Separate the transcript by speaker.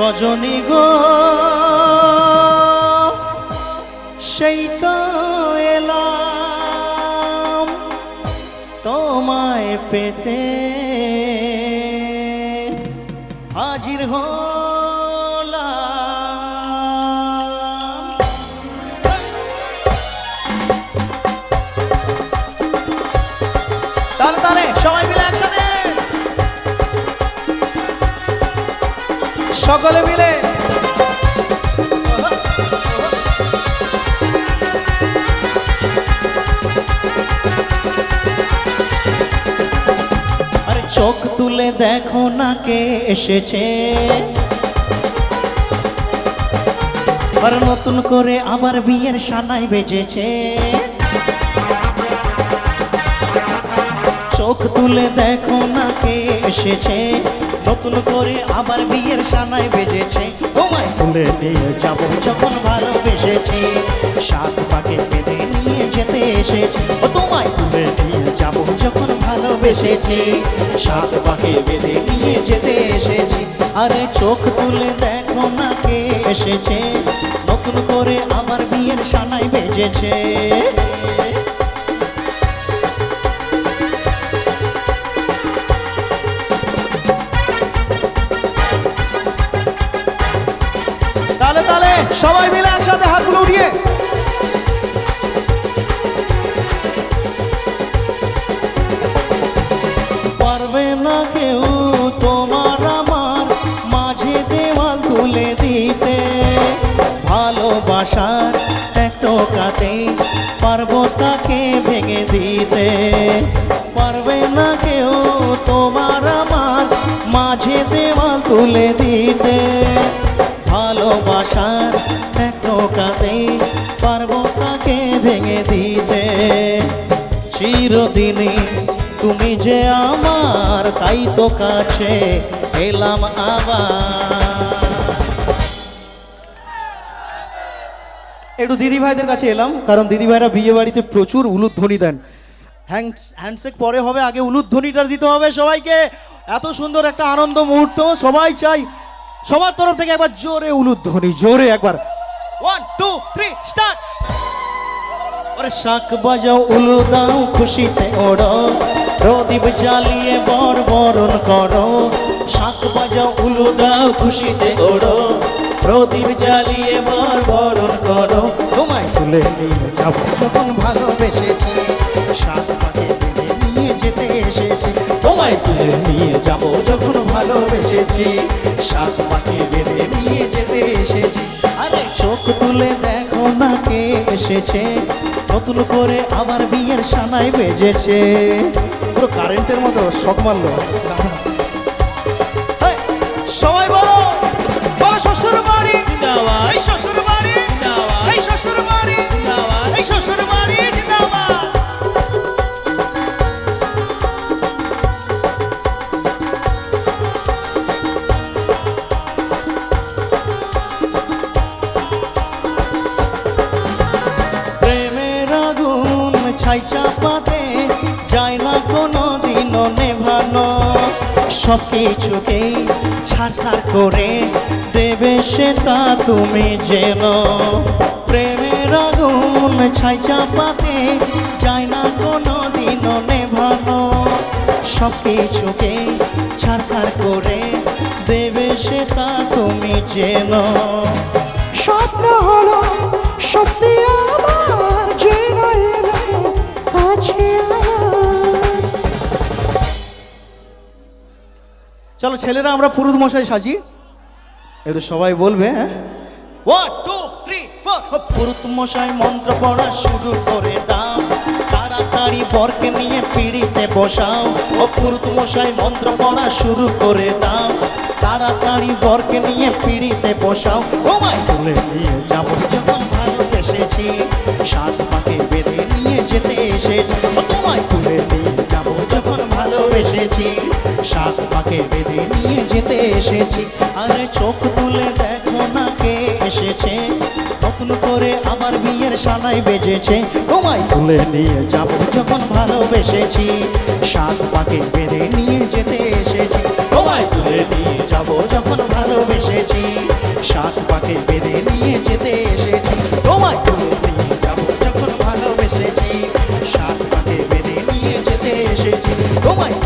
Speaker 1: সজনী গো সেই তো এলাম তোমায় পেতে হাজির হলাম। তাহলে তাহলে সবাই মিলে একসাথে সকলে মিলে আরে চোখ তুলে দেখো না কে এসেছে, আর নতুন করে আবার বিয়ের সানাই বেজেছে। চোখ তুলে দেখো না কে এসেছে, নতুন করে আবার বিয়ের সানাই বেজেছে। তোমায় তুলে নিয়ে যাবো যখন ভালোবেসেছি, সাত পাকে বেঁধে নিয়ে যেতে এসেছি। ও তোমায় তুলে নিয়ে যাবো যখন ভালোবেসেছি, সাত পাকে বেঁধে নিয়ে যেতে এসেছি। আরে চোখ তুলে দেখো না কে এসেছে, নতুন করে আবার বিয়ের সানাই বেজেছে। তালে তালে সবাই মিলে একসাথে হাতগুলো উঠিয়ে পারবে না কেউ তোমার আমার মাঝে দেওয়াল তুলে দিতে, ভালোবাসার এক টোকাতে পারবো তাকে ভেঙে দিতে। পারবে না কেউ তোমার আমার মাঝে দেওয়াল তুলে দিতে, ভালোবাসার এক টোকাতে পারবো তাকে ভেঙে দিতে। চিরদিনই তুমি যে আমার, তাই তো কাছে এলাম আবার। একটু দিদি ভাইদের কাছে এলাম, কারণ দিদি ভাইরা বিয়ে বাড়িতে প্রচুর উলুধ্বনি দেন। হ্যান্ডশেক পরে হবে, আগে উলুধ্বনিটা দিতে হবে সবাইকে। এত সুন্দর একটা আনন্দ মুহূর্ত, সবাই চাই সবার তরফ থেকে একবার জোরে উলুধ্বনি, জোরে একবার 1 2 3 স্টার্ট। আরে শাক বাজাও উলু দাও খুশিতে ওড়ো, প্রদীপ জ্বালিয়ে বরণ করো। শাক বাজাও উলু দাও খুশিতে ওড়ো, প্রদীপ জ্বালিয়ে বরণ করো। তোমায় তুলে নিয়ে যাবো যখন ভালোবেসেছি, সাত পাকে বেঁধে নিয়ে যেতে এসেছি। তোমায় তুলে নিয়ে যাবো যখন ভালোবেসেছি, সাত পাকে বেঁধে নিয়ে যেতে এসেছি। আরে চোখ তুলে দেখো না কে এসেছে, নতুন করে আবার বিয়ের সানাই বেজেছে। পুরো কারেন্টের মতো শখ মারলো। সবাই বলো বলো শ্বশুর বাড়ি, এই শ্বশুর বাড়ি, এই শ্বশুর বাড়ি, এই শ্বশুর বাড়ি জিন্দাবাদ। প্রেমের আগুন ছাই চাপাতে যায় না কোনো দিনও নেভানো, সব কিছুকেই ছাড়খাড় করে দেবে সে তা তুমি যেন। প্রেমের আগুন ছাই চাপাতে যায় না কোনো দিনও নেভানো, সব কিছুকেই ছাড়খাড় করে দেবে সে তা তুমি যেন। স্বপ্ন হলো স্বপ্নে আমার যেন আছে। চলো ছেলেরা আমরা পুরুষ মশাই সাজি, একটু সবাই বলবে। 1 2 3 4 পুরুষ মশাই মন্ত্র পড়া শুরু করে দাও, তাড়াতাড়ি বরকে নিয়ে পিড়িতে বসাও। ও পুরুষ মশাই মন্ত্র পড়া শুরু করে দাও, তাড়াতাড়ি বরকে নিয়ে পিড়িতে বসাও। তোমায় তুলে নিয়ে যাবো যখন ভালোবেসেছি, সাত পাকে বেঁধে নিয়ে যেতে এসেছি। তোমায় তুলে নিয়ে যাবো যখন ভালোবেসেছি, সাত পাকে বেঁধে নিয়ে যেতে এসেছি। আরে চোখ তুলে দেখো না কে এসেছে, নতুন করে আমার বিয়ের সানাই বেজেছে। তোমায় তুলে নিয়ে যাবো যখন ভালোবেসেছি, সাত পাকে বেঁধে নিয়ে যেতে এসেছি। তোমায় তুলে নিয়ে যাবো যখন ভালোবেসে এসেছি, সাত পাকে বেঁধে নিয়ে যেতে এসেছি, তোমায় তুলে নিয়ে যাবো যখন ভালোবেসেছি, সাত পাকে বেঁধে নিয়ে যেতে এসেছি, তোমায়